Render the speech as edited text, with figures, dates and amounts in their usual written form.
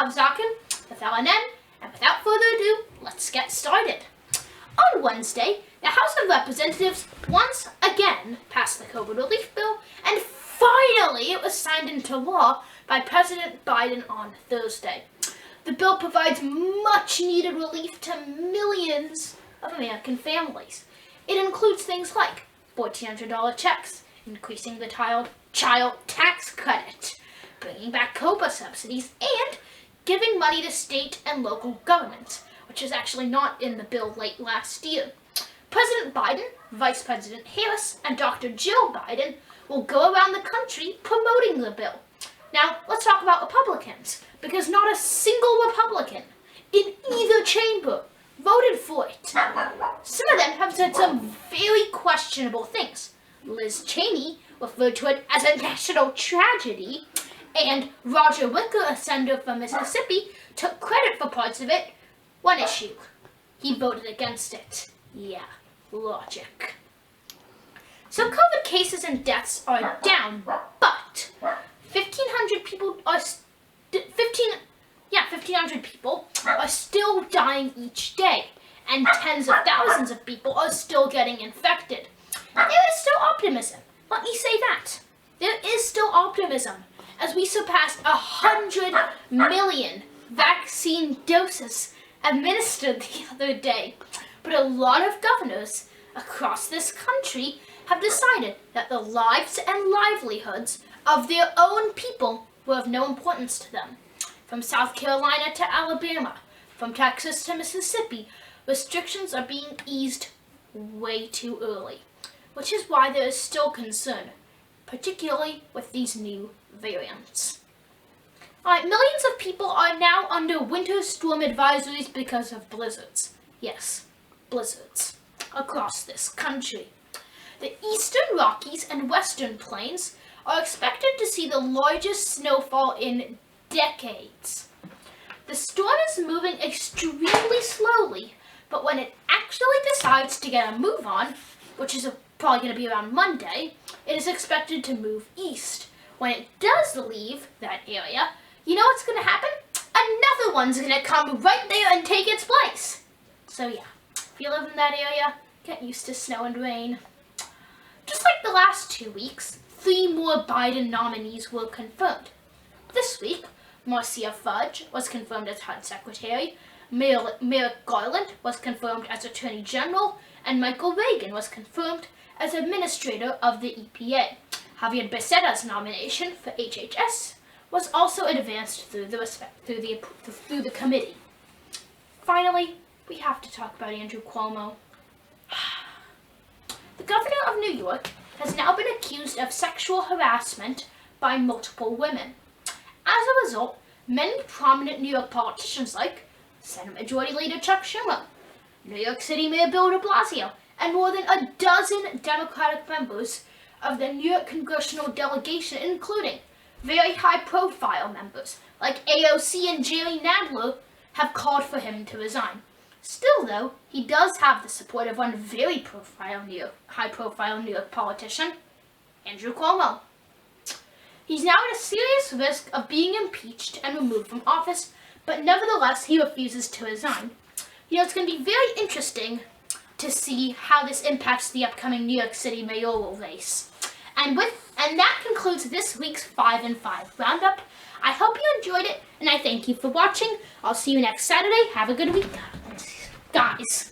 Lahav Zaken with LNN, and without further ado, let's get started. On Wednesday, the House of Representatives once again passed the COVID relief bill, and finally it was signed into law by President Biden on Thursday. The bill provides much-needed relief to millions of American families. It includes things like $1,400 checks, increasing the child tax credit, bringing back COBRA subsidies, and giving money to state and local governments, which is actually not in the bill late last year. President Biden, Vice President Harris, and Dr. Jill Biden will go around the country promoting the bill. Now, let's talk about Republicans, because not a single Republican in either chamber voted for it. Some of them have said some very questionable things. Liz Cheney referred to it as a national tragedy, and Roger Wicker, a senator from Mississippi, took credit for parts of it. One issue: he voted against it. Yeah, logic. So COVID cases and deaths are down, but 1,500 people are 1,500 people are still dying each day, and tens of thousands of people are still getting infected. There is still optimism. Let me say that. There is still optimism, as we surpassed 100 million vaccine doses administered the other day. But a lot of governors across this country have decided that the lives and livelihoods of their own people were of no importance to them. From South Carolina to Alabama, from Texas to Mississippi, restrictions are being eased way too early, which is why there is still concern, particularly with these new variants. Millions of people are now under winter storm advisories because of blizzards. Yes, blizzards across this country. The eastern Rockies and western plains are expected to see the largest snowfall in decades. The storm is moving extremely slowly, but when it actually decides to get a move on, which is probably going to be around Monday, it is expected to move east. When it does leave that area, you know what's going to happen? Another one's going to come right there and take its place. So yeah, if you live in that area, get used to snow and rain. Just like the last 2 weeks, 3 more Biden nominees were confirmed. This week, Marcia Fudge was confirmed as HUD Secretary, Merrick Garland was confirmed as Attorney General, and Michael Regan was confirmed as Administrator of the EPA. Javier Becerra's nomination for HHS was also advanced through the committee. Finally, we have to talk about Andrew Cuomo. The governor of New York has now been accused of sexual harassment by multiple women. As a result, many prominent New York politicians like Senate Majority Leader Chuck Schumer, New York City Mayor Bill de Blasio, and more than a dozen Democratic members of the New York congressional delegation, including very high-profile members like AOC and Jerry Nadler, have called for him to resign. Still, though, he does have the support of one very high-profile New York politician, Andrew Cuomo. He's now at a serious risk of being impeached and removed from office, but nevertheless, he refuses to resign. You know, it's going to be very interesting to see how this impacts the upcoming New York City mayoral race. And that concludes this week's 5 and 5 roundup. I hope you enjoyed it, and I thank you for watching. I'll see you next Saturday. Have a good week, guys.